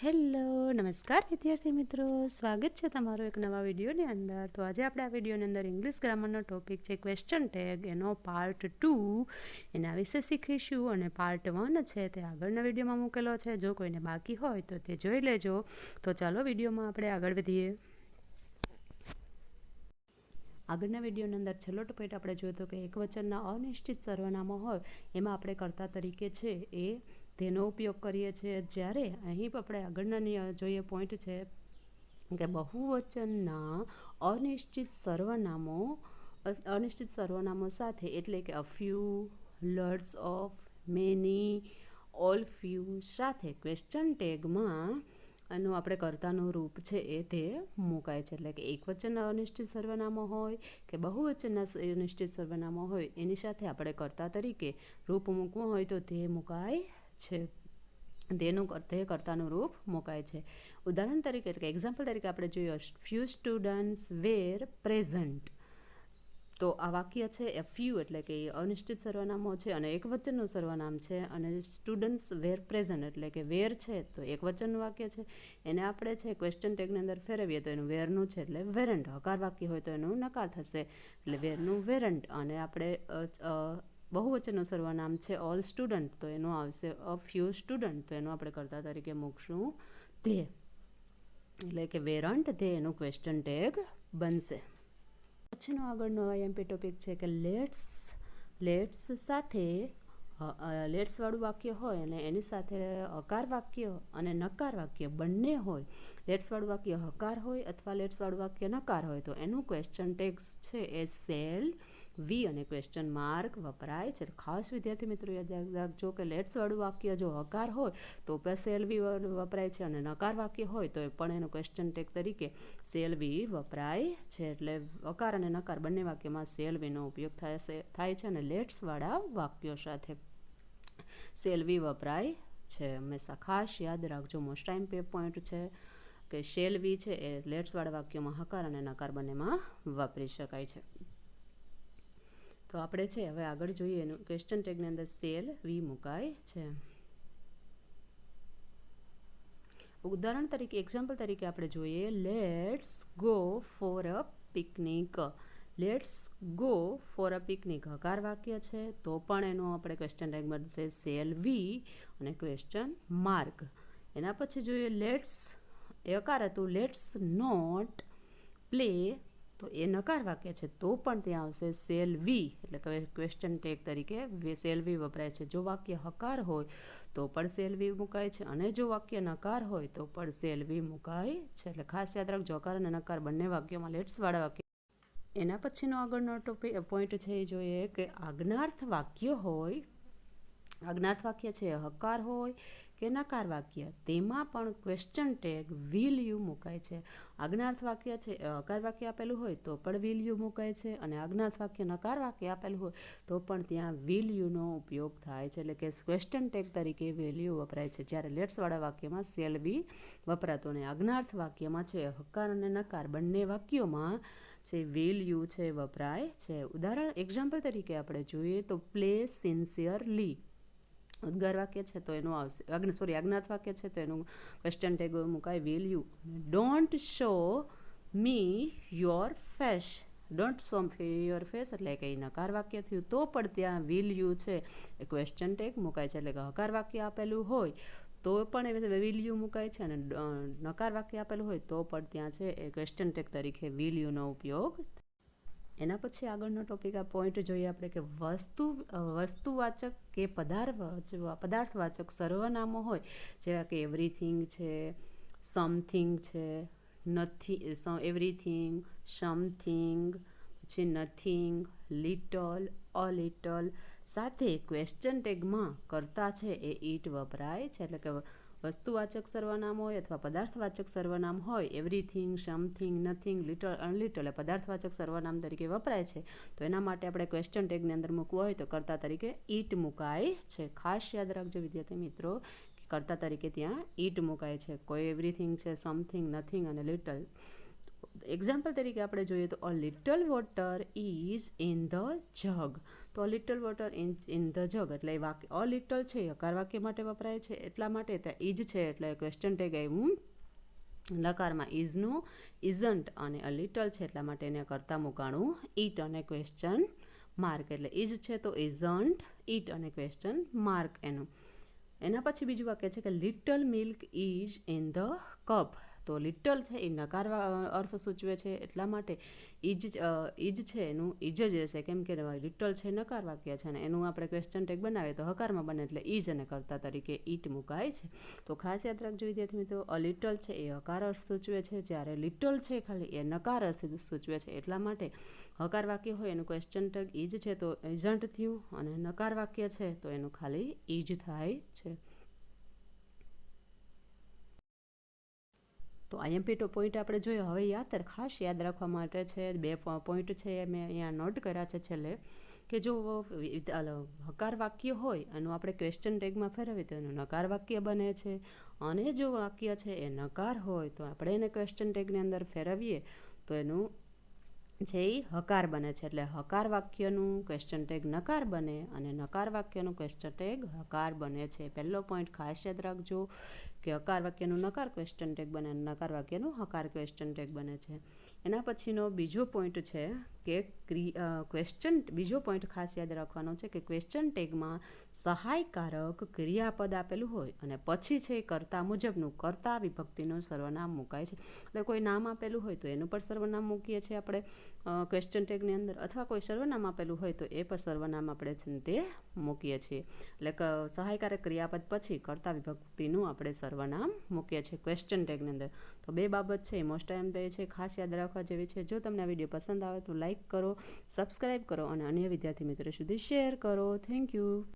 Hello નમસ્કાર વિદ્યાર્થી મિત્રો, સ્વાગત છે તમારું એક નવા વિડીયોની અંદર. તો આજે આપણે આ વિડીયોની અંદર ઇંગ્લિશ ગ્રામરનો ટોપિક છે ક્વેશ્ચન ટેગ, એનો પાર્ટ 2 એના વિશે શીખીશું. અને પાર્ટ 1 છે તે આગળના વિડીયોમાં મૂકેલો છે, જો કોઈને બાકી હોય તો તે જોઈ લેજો. તો ચાલો વિડીયોમાં આપણે આગળ વધીએ. આગળના વિડીયોની અંદર છેલ્લો પોઈન્ટ આપણે જોયો હતો કે એકવચનના અનિશ્ચિત સર્વનામો હોય એમાં આપણે કર્તા તરીકે છે એ તેનો ઉપયોગ કરીએ છીએ. જ્યારે અહીં આપણે આગળના જોઈએ પોઈન્ટ છે કે બહુવચનના અનિશ્ચિત સર્વનામો સાથે, એટલે કે a few, lots of, many, all few સાથે ક્વેશ્ચન ટેગમાં આનું આપણે કર્તાનું રૂપ છે એ તે મુકાય છે. એટલે કે એકવચનના અનિશ્ચિત સર્વનામો હોય કે બહુવચનના અનિશ્ચિત સર્વનામો હોય એની સાથે આપણે કર્તા તરીકે રૂપ મૂકવું હોય તો તે મુકાય છે. તે કર્તાનું રૂપ મુકાય છે. ઉદાહરણ તરીકે, એટલે કે એક્ઝામ્પલ તરીકે આપણે જોઈએ, ફ્યુ સ્ટુડન્ટ્સ વેર પ્રેઝન્ટ. તો આ વાક્ય છે એ ફ્યુ એટલે કે અનિશ્ચિત સર્વનામો છે અને એકવચનનું સર્વનામ છે, અને સ્ટુડન્ટ્સ વેર પ્રેઝન્ટ એટલે કે વેર છે તો એકવચનનું વાક્ય છે. એને આપણે છે ક્વેશ્ચન ટેગની અંદર ફેરવીએ તો એનું વેરનું છે એટલે વેરન્ટ. હકાર વાક્ય હોય તો એનું નકાર થશે એટલે વેરનું વેરન્ટ. અને આપણે બહુવચનનું સર્વનામ છે ઓલ સ્ટુડન્ટ તો એનું આવશે અ ફ્યુ સ્ટુડન્ટ, તો એનું આપણે કર્તા તરીકે મૂકશું ધે, એટલે કે વેરન્ટ ધે એનું ક્વેશ્ચન ટેગ બનશે. પછીનો આગળનો આઈએમપી ટોપિક છે કે લેટ્સ સાથે લેટ્સવાળું વાક્ય હોય અને એની સાથે હકાર વાક્ય અને નકાર વાક્ય બંને હોય. લેટ્સવાળું વાક્ય હકાર હોય અથવા લેટ્સવાળું વાક્ય નકાર હોય તો એનું ક્વેશ્ચન ટેગ્સ છે એ સેલ વી અને ક્વેશ્ચન માર્ક વપરાય છે. ખાસ વિદ્યાર્થી મિત્રો યાદ રાખજો કે લેટ્સવાળું વાક્ય જો હકાર હોય તો પણ સેલ વી વપરાય છે, અને નકાર વાક્ય હોય તો એ પણ એનો ક્વેશ્ચન ટેગ તરીકે સેલ વી વપરાય છે. એટલે હકાર અને નકાર બંને વાક્યમાં સેલ વીનો ઉપયોગ થાય છે, અને લેટ્સવાળા વાક્યો સાથે સેલ વી વપરાય છે. હંમેશા ખાસ યાદ રાખજો, મોસ્ટ ટાઈમ પોઈન્ટ છે કે સેલ વી છે એ લેટ્સવાળા વાક્યોમાં હકાર અને નકાર બંનેમાં વાપરી શકાય છે. તો આપણે છે હવે આગળ જોઈએ, એનું ક્વેશ્ચન ટેગની અંદર સેલ વી મુકાય છે. ઉદાહરણ તરીકે, એક્ઝામ્પલ તરીકે આપણે જોઈએ, let's go for a picnic. Let's go for a picnic હકાર વાક્ય છે તો પણ એનું આપણે ક્વેશ્ચન ટેગ બનશે સેલ વી અને ક્વેશ્ચન માર્ક. એના પછી જોઈએ લેટ્સ, એ હકાર હતું, લેટ્સ નોટ પ્લે તો એ નકાર વાક્ય છે તો પણ ત્યાં આવશે સેલ વી, એટલે કે ક્વેશ્ચન ટેગ તરીકે સેલ વી વપરાય છે. જો વાક્ય હકાર હોય તો પણ સેલ વી મુકાય છે, અને જો વાક્ય નકાર હોય તો પણ સેલ વી મુકાય છે. એટલે ખાસ યાદ રાખજો, હકાર અને નકાર બંને વાક્યોમાં લેટ્સવાળા વાક્ય. એના પછીનો આગળનો ટોપિક પોઈન્ટ છે એ જોઈએ કે આજ્ઞાર્થ વાક્ય હોય, આજ્ઞાર્થ વાક્ય છે હકાર હોય કે નકાર વાક્ય, તેમાં પણ ક્વેશ્ચન ટેગ વિલ યુ મુકાય છે. આજ્ઞાર્થ વાક્ય છે હકાર વાક્ય આપેલું હોય તો પણ વિલ યુ મુકાય છે, અને આજ્ઞાર્થ વાક્ય નકાર વાક્ય આપેલું હોય તો પણ ત્યાં વિલ યુનો ઉપયોગ થાય છે. એટલે કે ક્વેશ્ચન ટેગ તરીકે વિલ યુ વપરાય છે, જ્યારે લેટ્સવાળા વાક્યમાં સેલ વી વપરાતો, અને આજ્ઞાર્થ વાક્યમાં છે હકાર અને નકાર બંને વાક્યોમાં છે વિલ યુ છે વપરાય છે. ઉદાહરણ એક્ઝામ્પલ તરીકે આપણે જોઈએ તો પ્લે સિન્સિયરલી ઉદ્ગાર વાક્ય છે તો એનું આવશે આજ્ઞાર્થ વાક્ય છે તો એનું ક્વેશ્ચન ટેગ મુકાય will you. Don't show me your face. Don't show your face એટલે કે નકાર વાક્ય થયું તો પણ ત્યાં વિલ યુ છે એ ક્વેશ્ચન ટેગ મુકાય છે. એટલે કે હકાર વાક્ય આપેલું હોય તો પણ એ વિલ યુ મુકાય છે, અને નકાર વાક્ય આપેલું હોય તો પણ ત્યાં છે એ ક્વેશ્ચન ટેગ તરીકે વિલ યુનો ઉપયોગ. એના પછી આગળનો ટોપિક આ પોઈન્ટ જોઈએ આપણે કે વસ્તુવાચક કે પદાર્થવાચક સર્વનામો હોય, જેવા કે એવરીથિંગ છે, સમથિંગ છે, એવરીથિંગ, સમથિંગ, પછી નથિંગ, લિટલ, અ લિટલ સાથે ક્વેશ્ચન ટેગમાં કર્તા છે એ ઈટ વપરાય છે. એટલે કે વસ્તુવાચક સર્વનામ હોય અથવા પદાર્થવાચક સર્વનામ હોય, એવરીથિંગ, સમથિંગ, નથિંગ, લિટલ, અનલિટલ એ પદાર્થવાચક સર્વનામ તરીકે વપરાય છે. તો એના માટે આપણે ક્વેશ્ચન ટેગની અંદર મૂકવું હોય તો કર્તા તરીકે ઈટ મુકાય છે. ખાસ યાદ રાખજો વિદ્યાર્થી મિત્રો કે કર્તા તરીકે ત્યાં ઈટ મુકાય છે. કોઈ એવરીથિંગ છે, સમથિંગ, નથિંગ અને લિટલ એક્ઝામ્પલ તરીકે આપણે જોઈએ તો a little water is in the jug. તો a little water in the jug એટલે એ વાક્ય અ લિટલ છે હકાર વાક્ય માટે વપરાય છે, એટલા માટે ત્યાં ઇઝ છે એટલે ક્વેશ્ચન ટેગ આવ્યું લકારમાં ઇઝનું ઇઝન્ટ, અને અ લિટલ છે એટલા માટે એને કરતા મૂકાણું ઈટ અને ક્વેશ્ચન માર્ક. એટલે ઇઝ છે તો ઇઝન્ટ, ઈટ અને ક્વેશ્ચન માર્ક એનું. એના પછી બીજું વાક્ય છે કે little milk is in the cup. તો લિટલ છે એ નકાર અર્થ સૂચવે છે, એટલા માટે ઇજ છે એનું ઇજ જ રહેશે, કેમ કે લિટલ છે નકાર વાક્ય છે ને એનું આપણે ક્વેશ્ચન ટેગ બનાવીએ તો હકારમાં બને એટલે ઇજ અને કરતા તરીકે ઈટ મુકાય છે. તો ખાસ યાદ રાખજો વિદ્યાર્થી મિત્રો, અ લિટલ છે એ હકાર અર્થ સૂચવે છે, જ્યારે લિટલ છે ખાલી એ નકાર અર્થ સૂચવે છે, એટલા માટે હકાર વાક્ય હોય એનું ક્વેશ્ચન ટેગ ઇજ છે તો ઇઝન્ટ થયું, અને નકાર વાક્ય છે તો એનું ખાલી ઇજ થાય છે. તો આઈએમપી પોઈન્ટ આપણે જોઈએ હવે યાદ ખાસ યાદ રાખવા માટે છે, 2 પોઈન્ટ છે મેં અહીંયા નોટ કર્યા છે છેલ્લે, કે જો હકાર વાક્ય હોય એનું આપણે ક્વેશ્ચન ટેગમાં ફેરવીએ તો એનું નકાર વાક્ય બને છે, અને જો વાક્ય છે એ નકાર હોય તો આપણે એને ક્વેશ્ચન ટેગની અંદર ફેરવીએ તો એનું જે હકાર બને છે. એટલે હકાર વાક્યનું ક્વેશ્ચન ટેગ નકાર બને અને નકાર વાક્યનું ક્વેશ્ચન ટેગ હકાર બને છે. પહેલો પોઈન્ટ ખાસ યાદ રાખજો કે હકાર વાક્યનું નકાર ક્વેશ્ચન ટેગ બને અને નકાર વાક્યનું હકાર ક્વેશ્ચન ટેગ બને છે. એના પછીનો બીજો પોઈન્ટ છે કે બીજો પોઈન્ટ ખાસ યાદ રાખવાનો છે કે ક્વેશ્ચન ટેગમાં સહાયકારક ક્રિયાપદ આપેલું હોય અને પછી છે કર્તા મુજબનું કર્તા વિભક્તિનું સર્વનામ મુકાય છે. એટલે કોઈ નામ આપેલું હોય તો એનું પણ સર્વનામ મૂકીએ છીએ આપણે ક્વેશ્ચન ટેગની અંદર, અથવા કોઈ સર્વનામ આપેલું હોય તો એ પણ સર્વનામ આપણે છે તે મૂકીએ છીએ. એટલે સહાયકારક ક્રિયાપદ પછી કર્તા વિભક્તિનું આપણે સર્વનામ મૂકીએ છીએ ક્વેશ્ચન ટેગની અંદર. તો 2 બાબત છે મોસ્ટ ટાઈમ બે છે ખાસ યાદ રાખવા જેવી છે. જો તમને આ વિડીયો પસંદ આવે તો લાઇક કરો, સબસ્ક્રાઈબ કરો અને અન્ય વિદ્યાર્થી મિત્રો સુધી શેર કરો. Thank you.